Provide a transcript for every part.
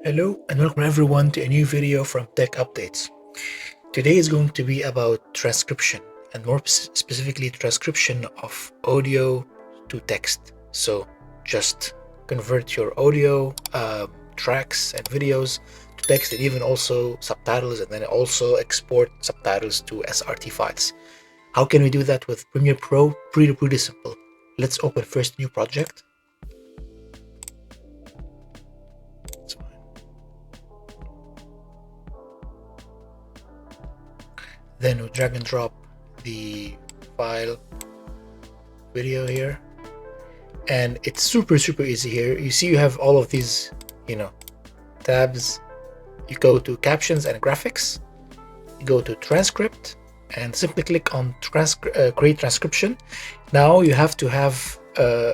Hello and welcome everyone to a new video from Tech Updates. Today is going to be about transcription and more specifically transcription of audio to text. So just convert your audio tracks and videos to text and even also subtitles, and then also export subtitles to SRT files. How can we do that with Premiere Pro? Pretty simple. Let's open first new project. Then we drag and drop the file video here, and it's super easy here. You see you have all of these tabs. You go to captions and graphics, you go to transcript and simply click on create transcription. Now you have to have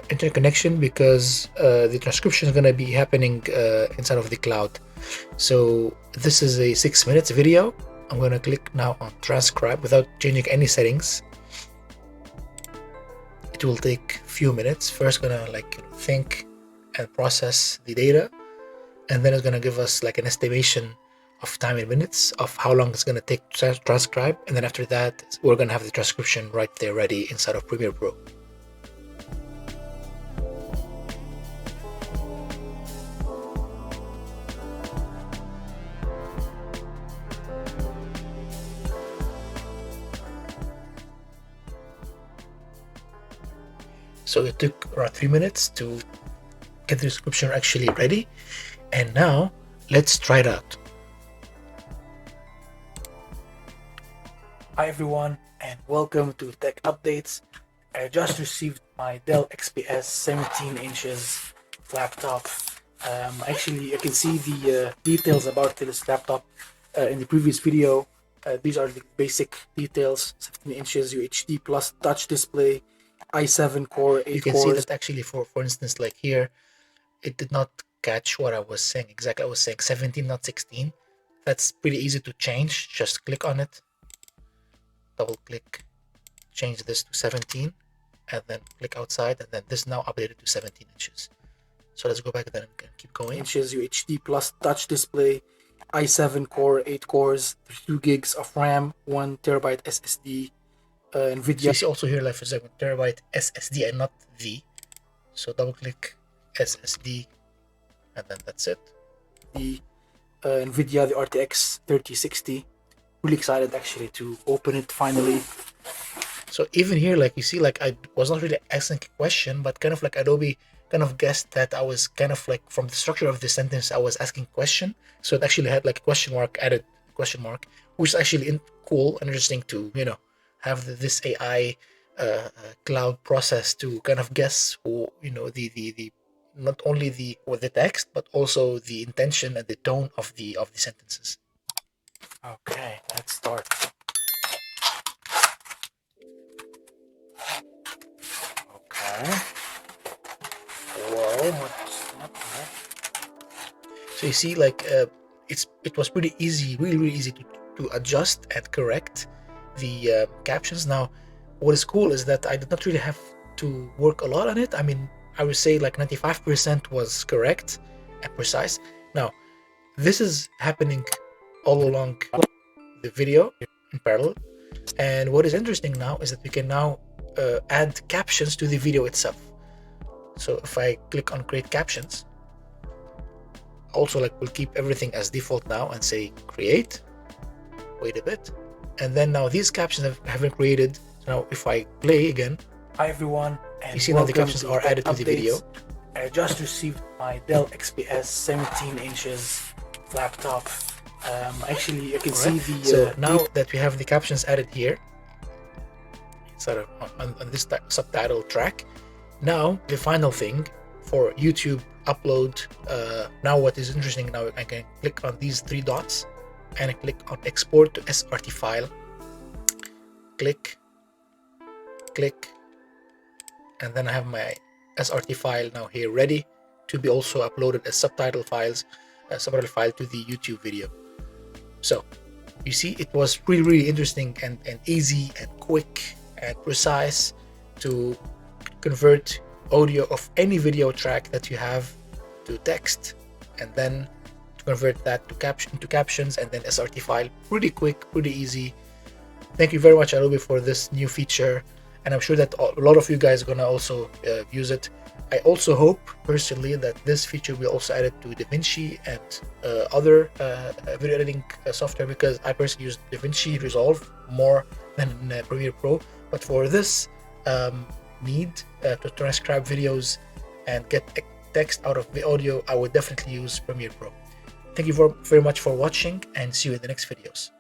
internet connection because the transcription is going to be happening inside of the cloud. So this is a 6 minutes video. I'm going to click now on transcribe without changing any settings. It will take a few minutes. First gonna think and process the data, and then it's going to give us an estimation of time in minutes of how long it's going to take to transcribe, and then after that we're going to have the transcription right there ready inside of Premiere Pro. So it took around 3 minutes to get the transcription actually ready, and now let's try it out. Hi everyone and welcome to Tech Updates. I just received my Dell XPS 17 inches laptop. Actually, you can see the details about this laptop in the previous video. These are the basic details: 17 inches UHD plus touch display, i7 core, 8 cores. You can see that actually for instance, like here, it did not catch what I was saying exactly. I was saying 17, not 16. That's pretty easy to change. Just click on it, double click, change this to 17, and then click outside, and then this now updated to 17 inches. So let's go back and then keep going. Inches UHD plus touch display, i7 core, 8 cores, 2 gigs of RAM, 1 terabyte SSD, NVIDIA. So you see also here, like for example, terabyte SSD and not V. So double click SSD, and then that's it. The NVIDIA, the RTX 3060. Really excited actually to open it finally. So even here, like you see, like I was not really asking a question, but kind of like Adobe kind of guessed that I was kind of like, from the structure of the sentence, I was asking question. So it actually had like a question mark, added question mark, which is actually cool and interesting to have this AI cloud process to kind of guess the not only the text, but also the intention and the tone of the sentences. Okay, let's start. Okay. Whoa, what's that? So you see, like it was pretty easy, really easy to adjust and correct the captions. Now, what is cool is that I did not really have to work a lot on it. I mean, I would say like 95% was correct and precise. Now, this is happening all along the video in parallel, and what is interesting now is that we can now add captions to the video itself. So if I click on create captions, also we'll keep everything as default now and say create, wait a bit, and then now these captions have been created. So now if I play again, hi everyone, and you see now the captions are added to the video. I just received my Dell XPS 17 inches laptop. Actually, you can see the so now that we have the captions added here instead of on this subtitle track. Now the final thing for YouTube upload. Now what is interesting, now I can click on these 3 dots and I click on export to SRT file, click, and then I have my SRT file now here ready to be also uploaded as subtitle file to the YouTube video. So you see, it was really interesting and easy and quick and precise to convert audio of any video track that you have to text, and then convert that into captions, and then SRT file. Pretty quick, pretty easy. Thank you very much, Adobe, for this new feature, and I'm sure that a lot of you guys are gonna also use it. I also hope personally that this feature will also add it to DaVinci and other video editing software, because I personally use DaVinci Resolve more than Premiere Pro. But for this need to transcribe videos and get text out of the audio, I would definitely use Premiere Pro. Thank you very much for watching, and see you in the next videos.